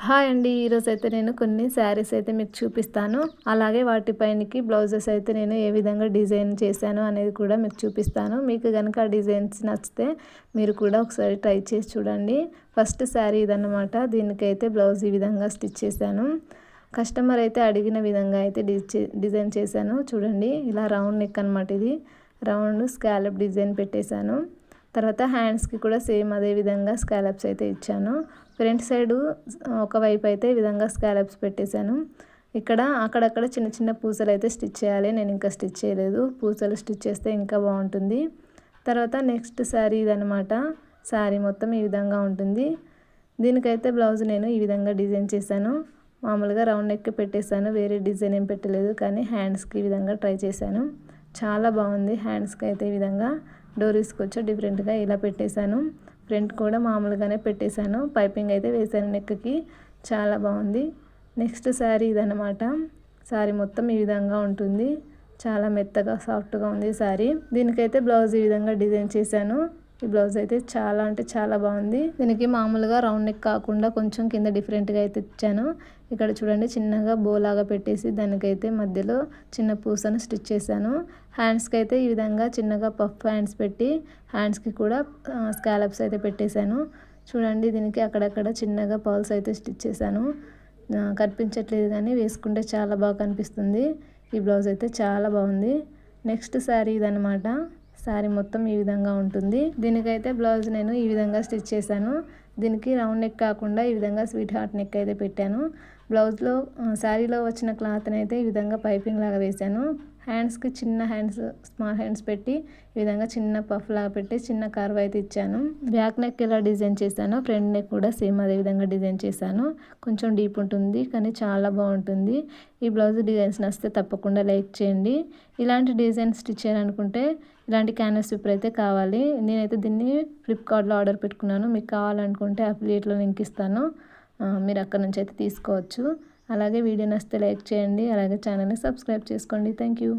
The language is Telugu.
హాయ్ అండి. ఈరోజైతే నేను కొన్ని శారీస్ అయితే మీకు చూపిస్తాను. అలాగే వాటిపైనకి బ్లౌజెస్ అయితే నేను ఏ విధంగా డిజైన్ చేశాను అనేది కూడా మీకు చూపిస్తాను. మీకు కనుక ఆ డిజైన్స్ నచ్చితే మీరు కూడా ఒకసారి ట్రై చేసి చూడండి. ఫస్ట్ శారీ ఇదన్నమాట. దీనికైతే బ్లౌజ్ ఈ విధంగా స్టిచ్ చేశాను. కస్టమర్ అయితే అడిగిన విధంగా అయితే డిజైన్ చేశాను. చూడండి, ఇలా రౌండ్ నెక్ అనమాట. ఇది రౌండ్ స్కాలప్ డిజైన్ పెట్టేశాను. తర్వాత హ్యాండ్స్కి కూడా సేమ్ అదే విధంగా స్కాలప్స్ అయితే ఇచ్చాను. ఫ్రంట్ సైడు ఒకవైపు అయితే ఈ విధంగా స్కాలప్స్ పెట్టేశాను. ఇక్కడ అక్కడక్కడ చిన్న చిన్న పూసలు అయితే స్టిచ్ చేయాలి. నేను ఇంకా స్టిచ్ చేయలేదు. పూసలు స్టిచ్ చేస్తే ఇంకా బాగుంటుంది. తర్వాత నెక్స్ట్ శారీ ఇదనమాట. శారీ మొత్తం ఈ విధంగా ఉంటుంది. దీనికైతే బ్లౌజ్ నేను ఈ విధంగా డిజైన్ చేశాను. మామూలుగా రౌండ్ నెక్ పెట్టేశాను, వేరే డిజైన్ ఏం పెట్టలేదు. కానీ హ్యాండ్స్కి ఈ విధంగా ట్రై చేశాను. చాలా బాగుంది. హ్యాండ్స్కి అయితే ఈ విధంగా డోరీస్కి వచ్చి డిఫరెంట్గా ఇలా పెట్టేశాను. ఫ్రంట్ కూడా మామూలుగానే పెట్టేశాను. పైపింగ్ అయితే వేసాను నెక్కి. చాలా బాగుంది. నెక్స్ట్ శారీ ఇదన్నమాట. శారీ మొత్తం ఈ విధంగా ఉంటుంది. చాలా మెత్తగా సాఫ్ట్గా ఉంది శారీ. దీనికైతే బ్లౌజ్ ఈ విధంగా డిజైన్ చేశాను. ఈ బ్లౌజ్ అయితే చాలా అంటే చాలా బాగుంది. దీనికి మామూలుగా రౌండ్ నెక్ కాకుండా కొంచెం కింద డిఫరెంట్గా అయితే ఇచ్చాను. ఇక్కడ చూడండి, చిన్నగా బోలాగా పెట్టేసి దానికైతే మధ్యలో చిన్న పూసను స్టిచ్ చేశాను. హ్యాండ్స్కి అయితే ఈ విధంగా చిన్నగా పఫ్ హ్యాండ్స్ పెట్టి హ్యాండ్స్కి కూడా స్కాలప్స్ అయితే పెట్టేశాను. చూడండి, దీనికి అక్కడక్కడ చిన్నగా పర్ల్స్ అయితే స్టిచ్ చేశాను. కనిపించట్లేదు కానీ వేసుకుంటే చాలా బాగా కనిపిస్తుంది. ఈ బ్లౌజ్ అయితే చాలా బాగుంది. నెక్స్ట్ శారీ ఇదనమాట. శారీ మొత్తం ఈ విధంగా ఉంటుంది. దీనికైతే బ్లౌజ్ నేను ఈ విధంగా స్టిచ్ చేశాను. దీనికి రౌండ్ నెక్ కాకుండా ఈ విధంగా స్వీట్ హార్ట్ నెక్ అయితే పెట్టాను. బ్లౌజ్లో శారీలో వచ్చిన క్లాత్ని అయితే ఈ విధంగా పైపింగ్ లాగా వేశాను. హ్యాండ్స్కి చిన్న హ్యాండ్స్, స్మాల్ హ్యాండ్స్ పెట్టి ఈ విధంగా చిన్న పఫ్ లాగా పెట్టి చిన్న కర్వ్ అయితే ఇచ్చాను. బ్యాక్ నెక్ ఎలా డిజైన్ చేశానో ఫ్రంట్ నెక్ కూడా సేమ్ అదే విధంగా డిజైన్ చేశాను. కొంచెం డీప్ ఉంటుంది కానీ చాలా బాగుంటుంది. ఈ బ్లౌజ్ డిజైన్స్ నచ్చితే తప్పకుండా లైక్ చేయండి. ఇలాంటి డిజైన్ స్టిచ్ చేయాలనుకుంటే ఇలాంటి క్యాన్వాస్ పేపర్ అయితే కావాలి. నేనైతే దీన్ని ఫ్లిప్కార్ట్లో ఆర్డర్ పెట్టుకున్నాను. మీకు కావాలనుకుంటే అఫిలియేట్లో లింక్ ఇస్తాను, మీరు అక్కడ నుంచి అయితే తీసుకోవచ్చు. అలాగే వీడియో నచ్చితే లైక్ చేయండి. అలాగే ఛానల్ని సబ్స్క్రైబ్ చేసుకోండి. Thank you.